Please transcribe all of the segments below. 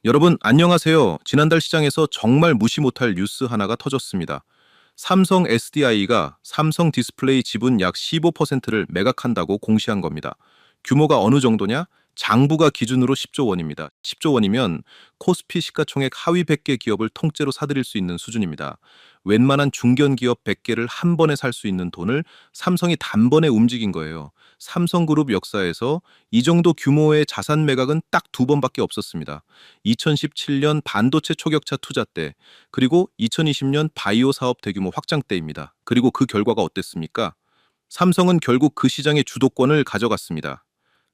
여러분, 안녕하세요. 지난달 시장에서 정말 무시 못할 뉴스 하나가 터졌습니다. 삼성 SDI가 삼성 디스플레이 지분 약 15%를 매각한다고 공시한 겁니다. 규모가 어느 정도냐? 장부가 기준으로 10조 원입니다. 10조 원이면 코스피 시가총액 하위 100개 기업을 통째로 사들일 수 있는 수준입니다. 웬만한 중견 기업 100개를 한 번에 살 수 있는 돈을 삼성이 단번에 움직인 거예요. 삼성그룹 역사에서 이 정도 규모의 자산 매각은 딱 두 번밖에 없었습니다. 2017년 반도체 초격차 투자 때, 그리고 2020년 바이오 사업 대규모 확장 때입니다. 그리고 그 결과가 어땠습니까? 삼성은 결국 그 시장의 주도권을 가져갔습니다.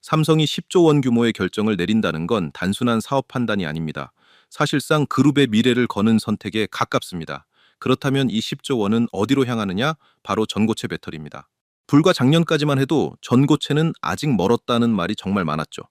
삼성이 10조 원 규모의 결정을 내린다는 건 단순한 사업 판단이 아닙니다. 사실상 그룹의 미래를 거는 선택에 가깝습니다. 그렇다면 이 10조 원은 어디로 향하느냐? 바로 전고체 배터리입니다. 불과 작년까지만 해도 전고체는 아직 멀었다는 말이 정말 많았죠.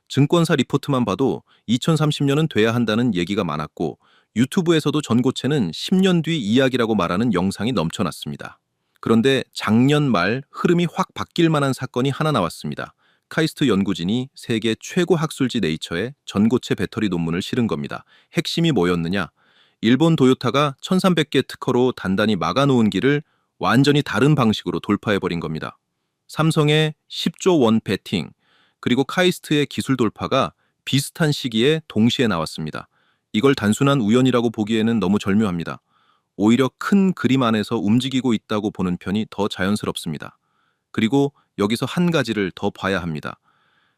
증권사 리포트만 봐도 2030년은 돼야 한다는 얘기가 많았고, 유튜브에서도 전고체는 10년 뒤 이야기라고 말하는 영상이 넘쳐났습니다. 그런데 작년 말 흐름이 확 바뀔 만한 사건이 하나 나왔습니다. 카이스트 연구진이 세계 최고 학술지 네이처에 전고체 배터리 논문을 실은 겁니다. 핵심이 뭐였느냐? 일본 도요타가 1300개 특허로 단단히 막아놓은 길을 완전히 다른 방식으로 돌파해버린 겁니다. 삼성의 10조 원 베팅, 그리고 카이스트의 기술 돌파가 비슷한 시기에 동시에 나왔습니다. 이걸 단순한 우연이라고 보기에는 너무 절묘합니다. 오히려 큰 그림 안에서 움직이고 있다고 보는 편이 더 자연스럽습니다. 그리고 여기서 한 가지를 더 봐야 합니다.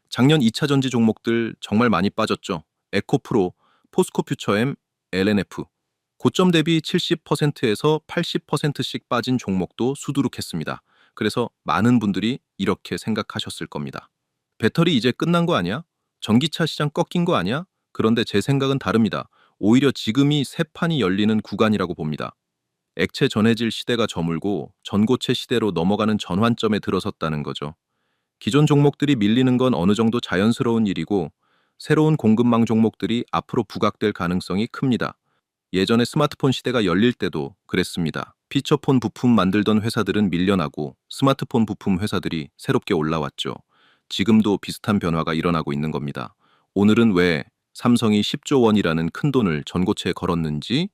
작년 2차 전지 종목들 정말 많이 빠졌죠. 에코프로, 포스코퓨처엠, LNF. 고점 대비 70%에서 80%씩 빠진 종목도 수두룩했습니다. 그래서 많은 분들이 이렇게 생각하셨을 겁니다. 배터리 이제 끝난 거 아니야? 전기차 시장 꺾인 거 아니야? 그런데 제 생각은 다릅니다. 오히려 지금이 새 판이 열리는 구간이라고 봅니다. 액체 전해질 시대가 저물고 전고체 시대로 넘어가는 전환점에 들어섰다는 거죠. 기존 종목들이 밀리는 건 어느 정도 자연스러운 일이고, 새로운 공급망 종목들이 앞으로 부각될 가능성이 큽니다. 예전에 스마트폰 시대가 열릴 때도 그랬습니다. 피처폰 부품 만들던 회사들은 밀려나고 스마트폰 부품 회사들이 새롭게 올라왔죠. 지금도 비슷한 변화가 일어나고 있는 겁니다. 오늘은 왜 삼성이 10조 원이라는 큰 돈을 전고체에 걸었는지,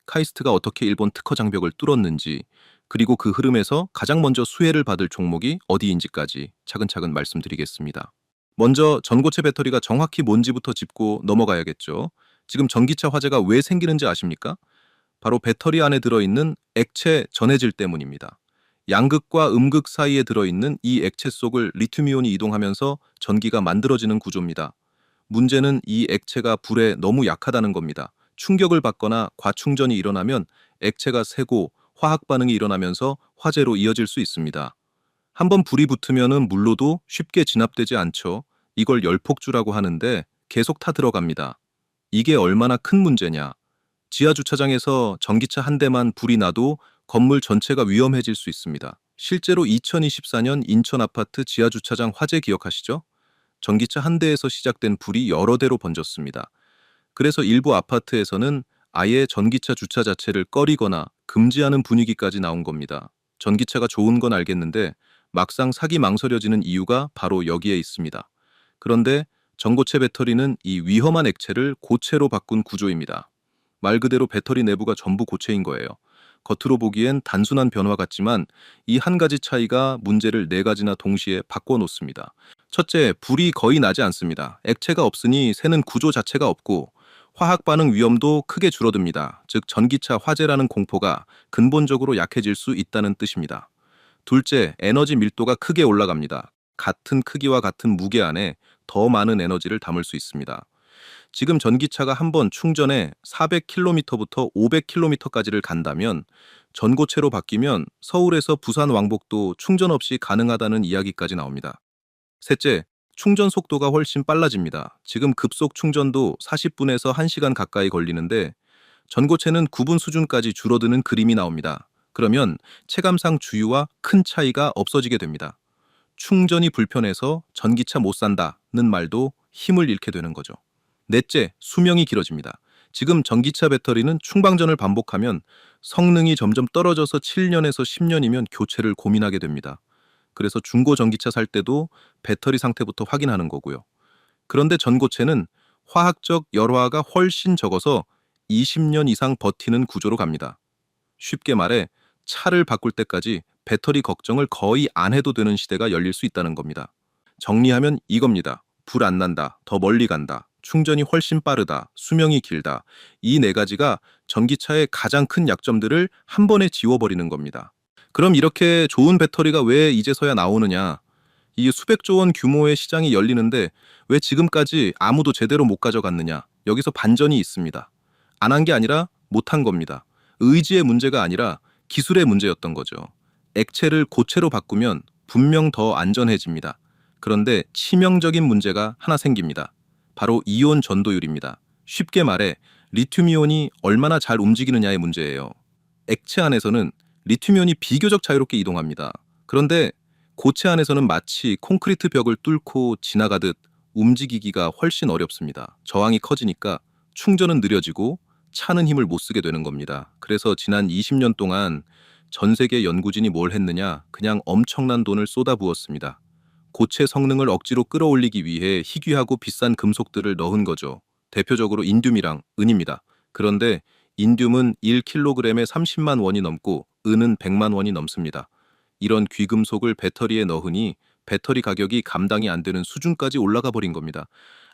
카이스트가 어떻게 일본 특허 장벽을 뚫었는지, 그리고 그 흐름에서 가장 먼저 수혜를 받을 종목이 어디인지까지 차근차근 말씀드리겠습니다. 먼저 전고체 배터리가 정확히 뭔지부터 짚고 넘어가야겠죠. 지금 전기차 화재가 왜 생기는지 아십니까? 바로 배터리 안에 들어있는 액체 전해질 때문입니다. 양극과 음극 사이에 들어있는 이 액체 속을 리튬이온이 이동하면서 전기가 만들어지는 구조입니다. 문제는 이 액체가 불에 너무 약하다는 겁니다. 충격을 받거나 과충전이 일어나면 액체가 새고 화학 반응이 일어나면서 화재로 이어질 수 있습니다. 한번 불이 붙으면 물로도 쉽게 진압되지 않죠. 이걸 열폭주라고 하는데 계속 타 들어갑니다. 이게 얼마나 큰 문제냐. 지하 주차장에서 전기차 한 대만 불이 나도 건물 전체가 위험해질 수 있습니다. 실제로 2024년 인천 아파트 지하 주차장 화재 기억하시죠? 전기차 한 대에서 시작된 불이 여러 대로 번졌습니다. 그래서 일부 아파트에서는 아예 전기차 주차 자체를 꺼리거나 금지하는 분위기까지 나온 겁니다. 전기차가 좋은 건 알겠는데 막상 사기 망설여지는 이유가 바로 여기에 있습니다. 그런데 전고체 배터리는 이 위험한 액체를 고체로 바꾼 구조입니다. 말 그대로 배터리 내부가 전부 고체인 거예요. 겉으로 보기엔 단순한 변화 같지만 이 한 가지 차이가 문제를 네 가지나 동시에 바꿔놓습니다. 첫째, 불이 거의 나지 않습니다. 액체가 없으니 새는 구조 자체가 없고 화학 반응 위험도 크게 줄어듭니다. 즉 전기차 화재라는 공포가 근본적으로 약해질 수 있다는 뜻입니다. 둘째, 에너지 밀도가 크게 올라갑니다. 같은 크기와 같은 무게 안에 더 많은 에너지를 담을 수 있습니다. 지금 전기차가 한 번 충전에 400km부터 500km까지를 간다면 전고체로 바뀌면 서울에서 부산 왕복도 충전 없이 가능하다는 이야기까지 나옵니다. 셋째, 충전 속도가 훨씬 빨라집니다. 지금 급속 충전도 40분에서 1시간 가까이 걸리는데 전고체는 9분 수준까지 줄어드는 그림이 나옵니다. 그러면 체감상 주유와 큰 차이가 없어지게 됩니다. 충전이 불편해서 전기차 못 산다는 말도 힘을 잃게 되는 거죠. 넷째, 수명이 길어집니다. 지금 전기차 배터리는 충방전을 반복하면 성능이 점점 떨어져서 7년에서 10년이면 교체를 고민하게 됩니다. 그래서 중고 전기차 살 때도 배터리 상태부터 확인하는 거고요. 그런데 전고체는 화학적 열화가 훨씬 적어서 20년 이상 버티는 구조로 갑니다. 쉽게 말해 차를 바꿀 때까지 배터리 걱정을 거의 안 해도 되는 시대가 열릴 수 있다는 겁니다. 정리하면 이겁니다. 불 안 난다, 더 멀리 간다, 충전이 훨씬 빠르다, 수명이 길다. 이 네 가지가 전기차의 가장 큰 약점들을 한 번에 지워버리는 겁니다. 그럼 이렇게 좋은 배터리가 왜 이제서야 나오느냐? 이 수백조 원 규모의 시장이 열리는데 왜 지금까지 아무도 제대로 못 가져갔느냐? 여기서 반전이 있습니다. 안 한 게 아니라 못 한 겁니다. 의지의 문제가 아니라 기술의 문제였던 거죠. 액체를 고체로 바꾸면 분명 더 안전해집니다. 그런데 치명적인 문제가 하나 생깁니다. 바로 이온 전도율입니다. 쉽게 말해 리튬이온이 얼마나 잘 움직이느냐의 문제예요. 액체 안에서는 리튬이온이 비교적 자유롭게 이동합니다. 그런데 고체 안에서는 마치 콘크리트 벽을 뚫고 지나가듯 움직이기가 훨씬 어렵습니다. 저항이 커지니까 충전은 느려지고 차는 힘을 못 쓰게 되는 겁니다. 그래서 지난 20년 동안 전 세계 연구진이 뭘 했느냐? 그냥 엄청난 돈을 쏟아부었습니다. 고체 성능을 억지로 끌어올리기 위해 희귀하고 비싼 금속들을 넣은 거죠. 대표적으로 인듐이랑 은입니다. 그런데 인듐은 1kg에 30만 원이 넘고 은은 100만 원이 넘습니다. 이런 귀금속을 배터리에 넣으니 배터리 가격이 감당이 안 되는 수준까지 올라가 버린 겁니다.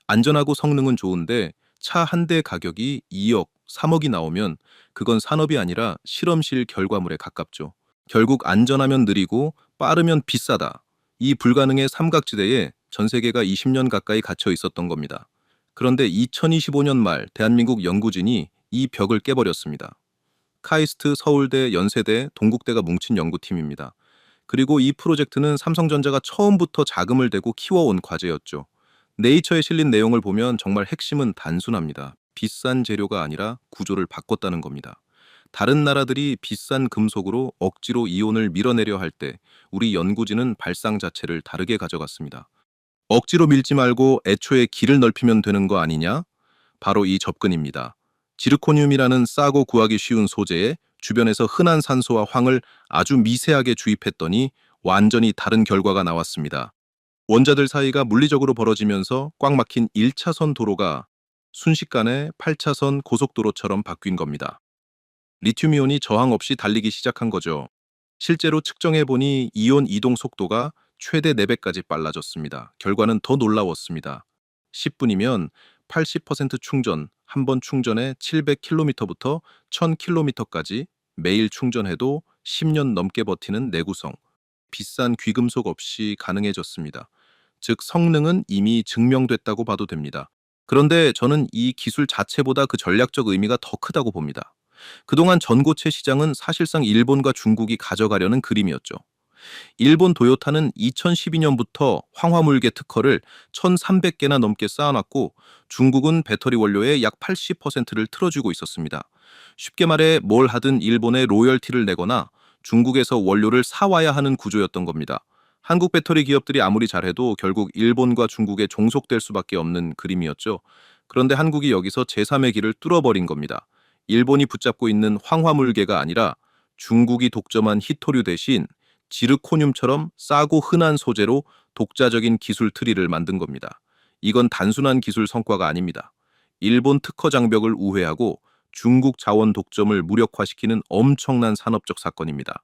안전하고 성능은 좋은데 차 한 대 가격이 2억, 3억이 나오면 그건 산업이 아니라 실험실 결과물에 가깝죠. 결국 안전하면 느리고 빠르면 비싸다. 이 불가능의 삼각지대에 전 세계가 20년 가까이 갇혀 있었던 겁니다. 그런데 2025년 말 대한민국 연구진이 이 벽을 깨버렸습니다. 카이스트, 서울대, 연세대, 동국대가 뭉친 연구팀입니다. 그리고 이 프로젝트는 삼성전자가 처음부터 자금을 대고 키워온 과제였죠. 네이처에 실린 내용을 보면 정말 핵심은 단순합니다. 비싼 재료가 아니라 구조를 바꿨다는 겁니다. 다른 나라들이 비싼 금속으로 억지로 이온을 밀어내려 할 때 우리 연구진은 발상 자체를 다르게 가져갔습니다. 억지로 밀지 말고 애초에 길을 넓히면 되는 거 아니냐? 바로 이 접근입니다. 지르코늄이라는 싸고 구하기 쉬운 소재에 주변에서 흔한 산소와 황을 아주 미세하게 주입했더니 완전히 다른 결과가 나왔습니다. 원자들 사이가 물리적으로 벌어지면서 꽉 막힌 1차선 도로가 순식간에 8차선 고속도로처럼 바뀐 겁니다. 리튬이온이 저항 없이 달리기 시작한 거죠. 실제로 측정해보니 이온 이동 속도가 최대 4배까지 빨라졌습니다. 결과는 더 놀라웠습니다. 10분이면 80% 충전, 한 번 충전에 700km부터 1000km까지 매일 충전해도 10년 넘게 버티는 내구성, 비싼 귀금속 없이 가능해졌습니다. 즉 성능은 이미 증명됐다고 봐도 됩니다. 그런데 저는 이 기술 자체보다 그 전략적 의미가 더 크다고 봅니다. 그동안 전고체 시장은 사실상 일본과 중국이 가져가려는 그림이었죠. 일본 도요타는 2012년부터 황화물계 특허를 1,300개나 넘게 쌓아놨고 중국은 배터리 원료의 약 80%를 틀어주고 있었습니다. 쉽게 말해 뭘 하든 일본에 로열티를 내거나 중국에서 원료를 사와야 하는 구조였던 겁니다. 한국 배터리 기업들이 아무리 잘해도 결국 일본과 중국에 종속될 수밖에 없는 그림이었죠. 그런데 한국이 여기서 제3의 길을 뚫어버린 겁니다. 일본이 붙잡고 있는 황화물계가 아니라 중국이 독점한 히토류 대신 지르코늄처럼 싸고 흔한 소재로 독자적인 기술 트리를 만든 겁니다. 이건 단순한 기술 성과가 아닙니다. 일본 특허 장벽을 우회하고 중국 자원 독점을 무력화시키는 엄청난 산업적 사건입니다.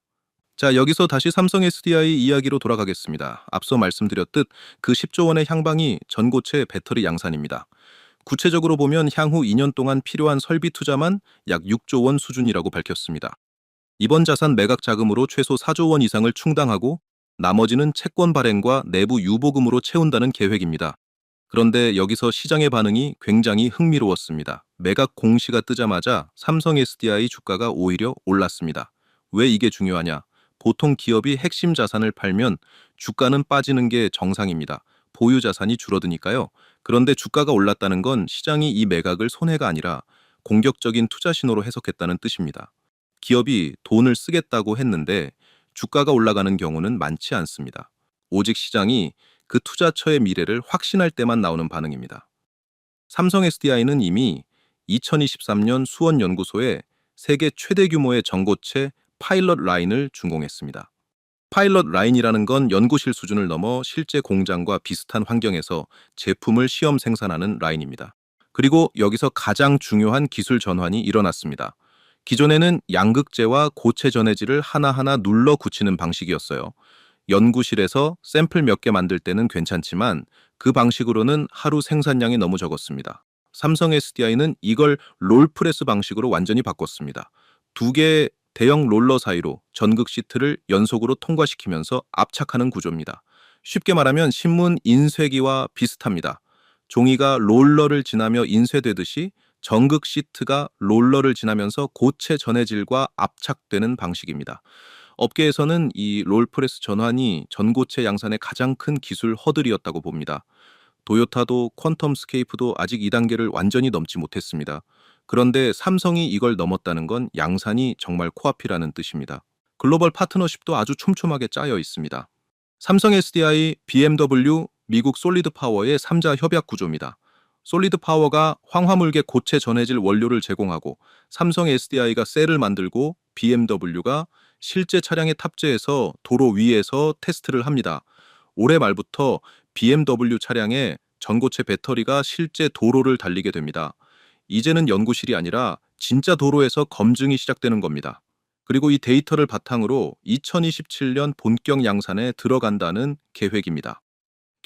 자, 여기서 다시 삼성 SDI 이야기로 돌아가겠습니다. 앞서 말씀드렸듯 그 10조 원의 향방이 전고체 배터리 양산입니다. 구체적으로 보면 향후 2년 동안 필요한 설비 투자만 약 6조 원 수준이라고 밝혔습니다. 이번 자산 매각 자금으로 최소 4조 원 이상을 충당하고 나머지는 채권 발행과 내부 유보금으로 채운다는 계획입니다. 그런데 여기서 시장의 반응이 굉장히 흥미로웠습니다. 매각 공시가 뜨자마자 삼성 SDI 주가가 오히려 올랐습니다. 왜 이게 중요하냐? 보통 기업이 핵심 자산을 팔면 주가는 빠지는 게 정상입니다. 보유 자산이 줄어드니까요. 그런데 주가가 올랐다는 건 시장이 이 매각을 손해가 아니라 공격적인 투자 신호로 해석했다는 뜻입니다. 기업이 돈을 쓰겠다고 했는데 주가가 올라가는 경우는 많지 않습니다. 오직 시장이 그 투자처의 미래를 확신할 때만 나오는 반응입니다. 삼성 SDI는 이미 2023년 수원연구소에 세계 최대 규모의 전고체 파일럿 라인을 준공했습니다. 파일럿 라인이라는 건 연구실 수준을 넘어 실제 공장과 비슷한 환경에서 제품을 시험 생산하는 라인입니다. 그리고 여기서 가장 중요한 기술 전환이 일어났습니다. 기존에는 양극재와 고체 전해질을 하나하나 눌러 굳히는 방식이었어요. 연구실에서 샘플 몇 개 만들 때는 괜찮지만 그 방식으로는 하루 생산량이 너무 적었습니다. 삼성 SDI는 이걸 롤프레스 방식으로 완전히 바꿨습니다. 두 개의 대형 롤러 사이로 전극 시트를 연속으로 통과시키면서 압착하는 구조입니다. 쉽게 말하면 신문 인쇄기와 비슷합니다. 종이가 롤러를 지나며 인쇄되듯이 전극 시트가 롤러를 지나면서 고체 전해질과 압착되는 방식입니다. 업계에서는 이 롤프레스 전환이 전고체 양산의 가장 큰 기술 허들이었다고 봅니다. 도요타도 퀀텀 스케이프도 아직 이 단계를 완전히 넘지 못했습니다. 그런데 삼성이 이걸 넘었다는 건 양산이 정말 코앞이라는 뜻입니다. 글로벌 파트너십도 아주 촘촘하게 짜여 있습니다. 삼성 SDI, BMW, 미국 솔리드 파워의 3자 협약 구조입니다. 솔리드 파워가 황화물계 고체 전해질 원료를 제공하고 삼성 SDI가 셀을 만들고 BMW가 실제 차량에 탑재해서 도로 위에서 테스트를 합니다. 올해 말부터 BMW 차량에 전고체 배터리가 실제 도로를 달리게 됩니다. 이제는 연구실이 아니라 진짜 도로에서 검증이 시작되는 겁니다. 그리고 이 데이터를 바탕으로 2027년 본격 양산에 들어간다는 계획입니다.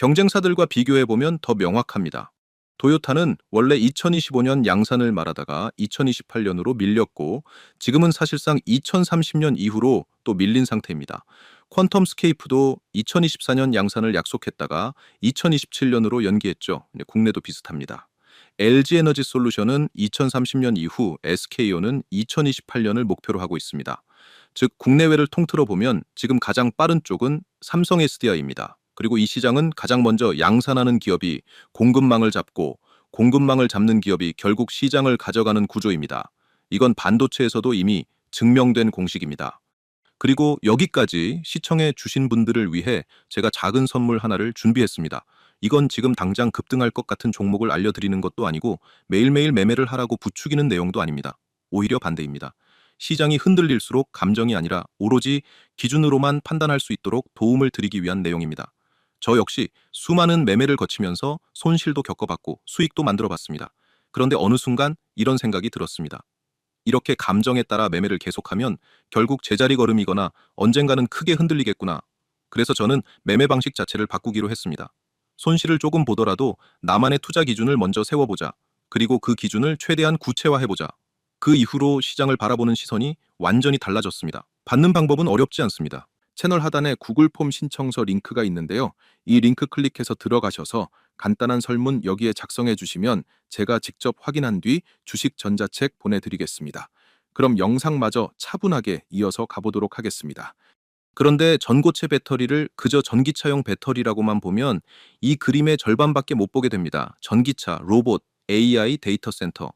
경쟁사들과 비교해보면 더 명확합니다. 도요타는 원래 2025년 양산을 말하다가 2028년으로 밀렸고 지금은 사실상 2030년 이후로 또 밀린 상태입니다. 퀀텀 스케이프도 2024년 양산을 약속했다가 2027년으로 연기했죠. 국내도 비슷합니다. LG 에너지 솔루션은 2030년 이후, SK온은 2028년을 목표로 하고 있습니다. 즉 국내외를 통틀어 보면 지금 가장 빠른 쪽은 삼성 SDI입니다. 그리고 이 시장은 가장 먼저 양산하는 기업이 공급망을 잡고 공급망을 잡는 기업이 결국 시장을 가져가는 구조입니다. 이건 반도체에서도 이미 증명된 공식입니다. 그리고 여기까지 시청해 주신 분들을 위해 제가 작은 선물 하나를 준비했습니다. 이건 지금 당장 급등할 것 같은 종목을 알려드리는 것도 아니고 매일매일 매매를 하라고 부추기는 내용도 아닙니다. 오히려 반대입니다. 시장이 흔들릴수록 감정이 아니라 오로지 기준으로만 판단할 수 있도록 도움을 드리기 위한 내용입니다. 저 역시 수많은 매매를 거치면서 손실도 겪어봤고 수익도 만들어봤습니다. 그런데 어느 순간 이런 생각이 들었습니다. 이렇게 감정에 따라 매매를 계속하면 결국 제자리 걸음이거나 언젠가는 크게 흔들리겠구나. 그래서 저는 매매 방식 자체를 바꾸기로 했습니다. 손실을 조금 보더라도 나만의 투자 기준을 먼저 세워보자. 그리고 그 기준을 최대한 구체화해보자. 그 이후로 시장을 바라보는 시선이 완전히 달라졌습니다. 받는 방법은 어렵지 않습니다. 채널 하단에 구글 폼 신청서 링크가 있는데요. 이 링크 클릭해서 들어가셔서 간단한 설문 여기에 작성해 주시면 제가 직접 확인한 뒤 주식 전자책 보내드리겠습니다. 그럼 영상마저 차분하게 이어서 가보도록 하겠습니다. 그런데 전고체 배터리를 그저 전기차용 배터리라고만 보면 이 그림의 절반밖에 못 보게 됩니다. 전기차, 로봇, AI, 데이터 센터.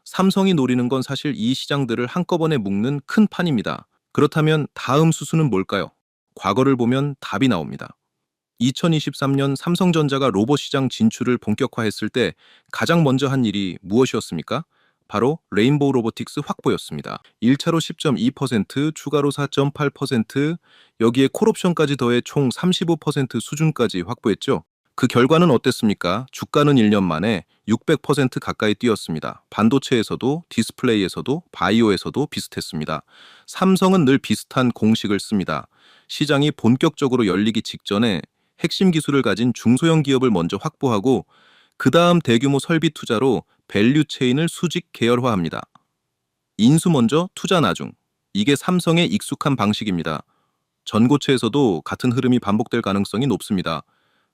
삼성이 노리는 건 사실 이 시장들을 한꺼번에 묶는 큰 판입니다. 그렇다면 다음 수순은 뭘까요? 과거를 보면 답이 나옵니다. 2023년 삼성전자가 로봇 시장 진출을 본격화했을 때 가장 먼저 한 일이 무엇이었습니까? 바로 레인보우 로보틱스 확보였습니다. 1차로 10.2%, 추가로 4.8%, 여기에 콜옵션까지 더해 총 35% 수준까지 확보했죠. 그 결과는 어땠습니까? 주가는 1년 만에 600% 가까이 뛰었습니다. 반도체에서도 디스플레이에서도 바이오에서도 비슷했습니다. 삼성은 늘 비슷한 공식을 씁니다. 시장이 본격적으로 열리기 직전에 핵심 기술을 가진 중소형 기업을 먼저 확보하고 그 다음 대규모 설비 투자로 밸류 체인을 수직 계열화합니다. 인수 먼저, 투자 나중. 이게 삼성의 익숙한 방식입니다. 전고체에서도 같은 흐름이 반복될 가능성이 높습니다.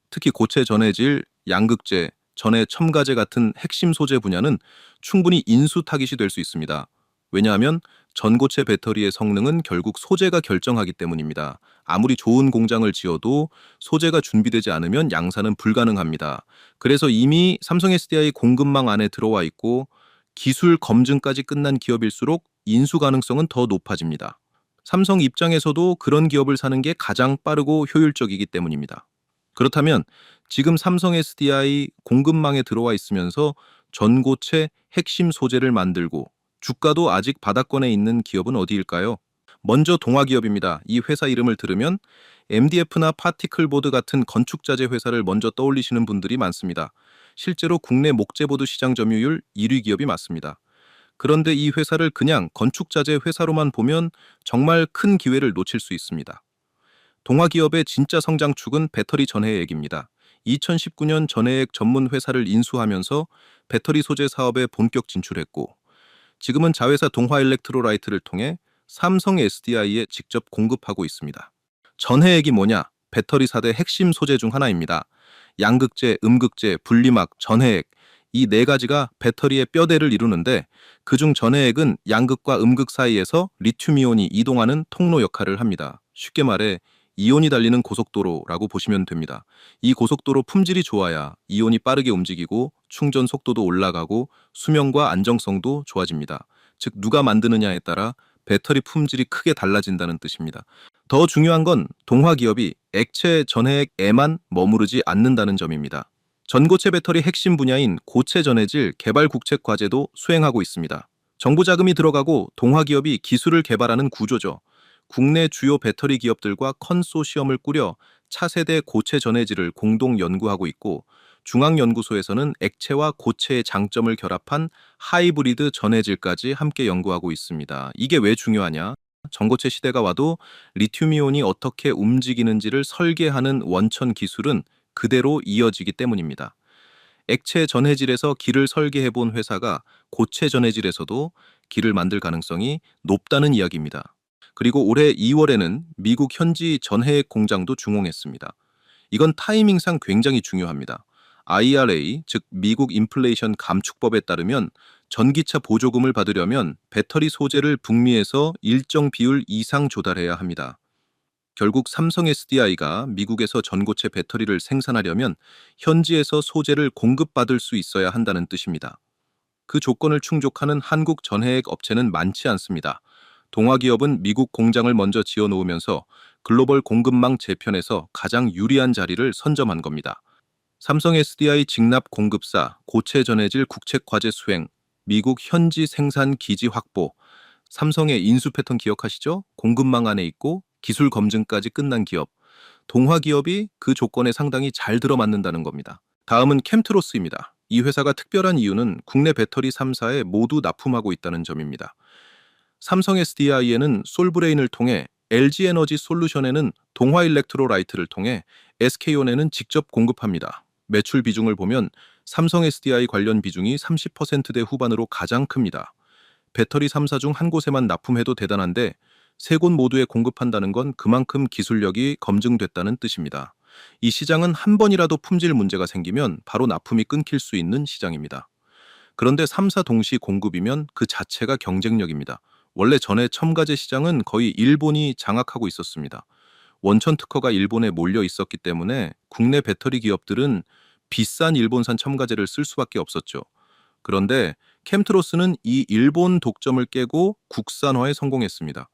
특히 고체 전해질, 양극재, 전해 첨가제 같은 핵심 소재 분야는 충분히 인수 타깃이 될 수 있습니다. 왜냐하면 전고체 배터리의 성능은 결국 소재가 결정하기 때문입니다. 아무리 좋은 공장을 지어도 소재가 준비되지 않으면 양산은 불가능합니다. 그래서 이미 삼성 SDI 공급망 안에 들어와 있고 기술 검증까지 끝난 기업일수록 인수 가능성은 더 높아집니다. 삼성 입장에서도 그런 기업을 사는 게 가장 빠르고 효율적이기 때문입니다. 그렇다면 지금 삼성 SDI 공급망에 들어와 있으면서 전고체 핵심 소재를 만들고 주가도 아직 바닥권에 있는 기업은 어디일까요? 먼저 동화기업입니다. 이 회사 이름을 들으면 MDF나 파티클보드 같은 건축자재 회사를 먼저 떠올리시는 분들이 많습니다. 실제로 국내 목재보드 시장 점유율 1위 기업이 맞습니다. 그런데 이 회사를 그냥 건축자재 회사로만 보면 정말 큰 기회를 놓칠 수 있습니다. 동화기업의 진짜 성장축은 배터리 전해액입니다. 2019년 전해액 전문 회사를 인수하면서 배터리 소재 사업에 본격 진출했고, 지금은 자회사 동화일렉트로라이트를 통해 삼성 SDI에 직접 공급하고 있습니다. 전해액이 뭐냐? 배터리 4대 핵심 소재 중 하나입니다. 양극재, 음극재, 분리막, 전해액, 이 네 가지가 배터리의 뼈대를 이루는데, 그중 전해액은 양극과 음극 사이에서 리튬이온이 이동하는 통로 역할을 합니다. 쉽게 말해 이온이 달리는 고속도로라고 보시면 됩니다. 이 고속도로 품질이 좋아야 이온이 빠르게 움직이고 충전 속도도 올라가고 수명과 안정성도 좋아집니다. 즉 누가 만드느냐에 따라 배터리 품질이 크게 달라진다는 뜻입니다. 더 중요한 건 동화기업이 액체 전해액에만 머무르지 않는다는 점입니다. 전고체 배터리 핵심 분야인 고체 전해질 개발 국책 과제도 수행하고 있습니다. 정부 자금이 들어가고 동화기업이 기술을 개발하는 구조죠. 국내 주요 배터리 기업들과 컨소시엄을 꾸려 차세대 고체 전해질을 공동 연구하고 있고, 중앙연구소에서는 액체와 고체의 장점을 결합한 하이브리드 전해질까지 함께 연구하고 있습니다. 이게 왜 중요하냐? 전고체 시대가 와도 리튬이온이 어떻게 움직이는지를 설계하는 원천 기술은 그대로 이어지기 때문입니다. 액체 전해질에서 기를 설계해 본 회사가 고체 전해질에서도 기를 만들 가능성이 높다는 이야기입니다. 그리고 올해 2월에는 미국 현지 전해액 공장도 준공했습니다. 이건 타이밍상 굉장히 중요합니다. IRA, 즉 미국 인플레이션 감축법에 따르면 전기차 보조금을 받으려면 배터리 소재를 북미에서 일정 비율 이상 조달해야 합니다. 결국 삼성 SDI가 미국에서 전고체 배터리를 생산하려면 현지에서 소재를 공급받을 수 있어야 한다는 뜻입니다. 그 조건을 충족하는 한국 전해액 업체는 많지 않습니다. 동화기업은 미국 공장을 먼저 지어놓으면서 글로벌 공급망 재편에서 가장 유리한 자리를 선점한 겁니다. 삼성 SDI 직납 공급사, 고체 전해질 국책 과제 수행, 미국 현지 생산 기지 확보, 삼성의 인수 패턴 기억하시죠? 공급망 안에 있고 기술 검증까지 끝난 기업. 동화기업이 그 조건에 상당히 잘 들어맞는다는 겁니다. 다음은 캠트로스입니다. 이 회사가 특별한 이유는 국내 배터리 3사에 모두 납품하고 있다는 점입니다. 삼성 SDI에는 솔브레인을 통해, LG에너지 솔루션에는 동화일렉트로라이트를 통해, SK온에는 직접 공급합니다. 매출 비중을 보면 삼성 SDI 관련 비중이 30%대 후반으로 가장 큽니다. 배터리 3사 중 한 곳에만 납품해도 대단한데 세 곳 모두에 공급한다는 건 그만큼 기술력이 검증됐다는 뜻입니다. 이 시장은 한 번이라도 품질 문제가 생기면 바로 납품이 끊길 수 있는 시장입니다. 그런데 3사 동시 공급이면 그 자체가 경쟁력입니다. 원래 전에 첨가제 시장은 거의 일본이 장악하고 있었습니다. 원천 특허가 일본에 몰려 있었기 때문에 국내 배터리 기업들은 비싼 일본산 첨가제를 쓸 수밖에 없었죠. 그런데 캠트로스는 이 일본 독점을 깨고 국산화에 성공했습니다.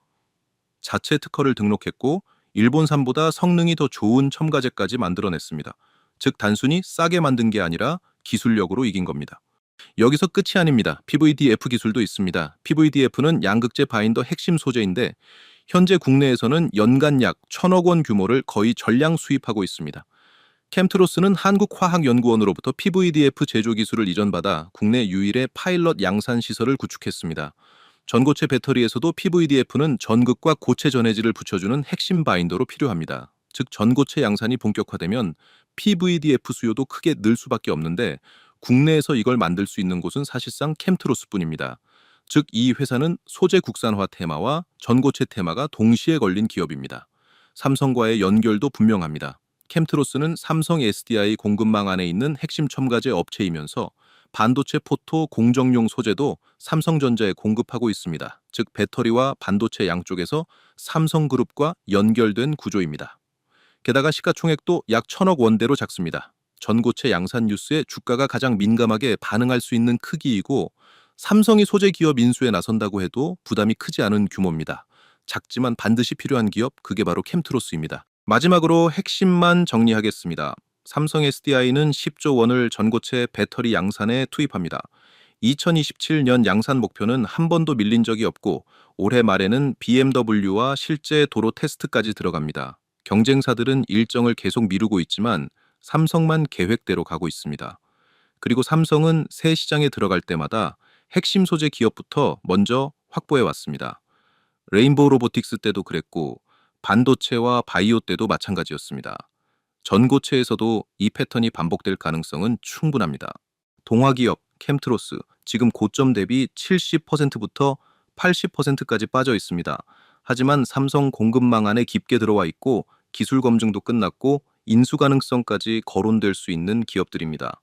자체 특허를 등록했고 일본산보다 성능이 더 좋은 첨가제까지 만들어냈습니다. 즉 단순히 싸게 만든 게 아니라 기술력으로 이긴 겁니다. 여기서 끝이 아닙니다. PVDF 기술도 있습니다. PVDF는 양극재 바인더 핵심 소재인데 현재 국내에서는 연간 약 1,000억 원 규모를 거의 전량 수입하고 있습니다. 캠트로스는 한국화학연구원으로부터 PVDF 제조 기술을 이전받아 국내 유일의 파일럿 양산 시설을 구축했습니다. 전고체 배터리에서도 PVDF는 전극과 고체 전해질을 붙여주는 핵심 바인더로 필요합니다. 즉 전고체 양산이 본격화되면 PVDF 수요도 크게 늘 수밖에 없는데 국내에서 이걸 만들 수 있는 곳은 사실상 캠트로스뿐입니다. 즉 이 회사는 소재 국산화 테마와 전고체 테마가 동시에 걸린 기업입니다. 삼성과의 연결도 분명합니다. 캠트로스는 삼성 SDI 공급망 안에 있는 핵심 첨가제 업체이면서 반도체 포토 공정용 소재도 삼성전자에 공급하고 있습니다. 즉 배터리와 반도체 양쪽에서 삼성그룹과 연결된 구조입니다. 게다가 시가총액도 약 1,000억 원대로 작습니다. 전고체 양산 뉴스에 주가가 가장 민감하게 반응할 수 있는 크기이고 삼성이 소재 기업 인수에 나선다고 해도 부담이 크지 않은 규모입니다. 작지만 반드시 필요한 기업, 그게 바로 캠트로스입니다. 마지막으로 핵심만 정리하겠습니다. 삼성 SDI는 10조 원을 전고체 배터리 양산에 투입합니다. 2027년 양산 목표는 한 번도 밀린 적이 없고 올해 말에는 BMW와 실제 도로 테스트까지 들어갑니다. 경쟁사들은 일정을 계속 미루고 있지만 삼성만 계획대로 가고 있습니다. 그리고 삼성은 새 시장에 들어갈 때마다 핵심 소재 기업부터 먼저 확보해 왔습니다. 레인보우 로보틱스 때도 그랬고 반도체와 바이오 때도 마찬가지였습니다. 전고체에서도 이 패턴이 반복될 가능성은 충분합니다. 동화기업, 캠트로스, 지금 고점 대비 70%부터 80%까지 빠져 있습니다. 하지만 삼성 공급망 안에 깊게 들어와 있고 기술 검증도 끝났고 인수 가능성까지 거론될 수 있는 기업들입니다.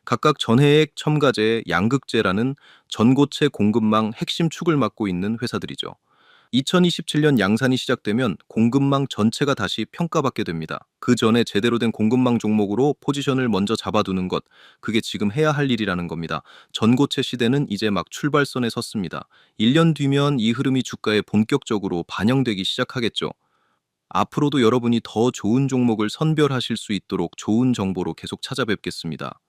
각각 전해액, 첨가제, 양극재라는 전고체 공급망 핵심 축을 맡고 있는 회사들이죠. 2027년 양산이 시작되면 공급망 전체가 다시 평가받게 됩니다. 그 전에 제대로 된 공급망 종목으로 포지션을 먼저 잡아두는 것, 그게 지금 해야 할 일이라는 겁니다. 전고체 시대는 이제 막 출발선에 섰습니다. 1년 뒤면 이 흐름이 주가에 본격적으로 반영되기 시작하겠죠. 앞으로도 여러분이 더 좋은 종목을 선별하실 수 있도록 좋은 정보로 계속 찾아뵙겠습니다.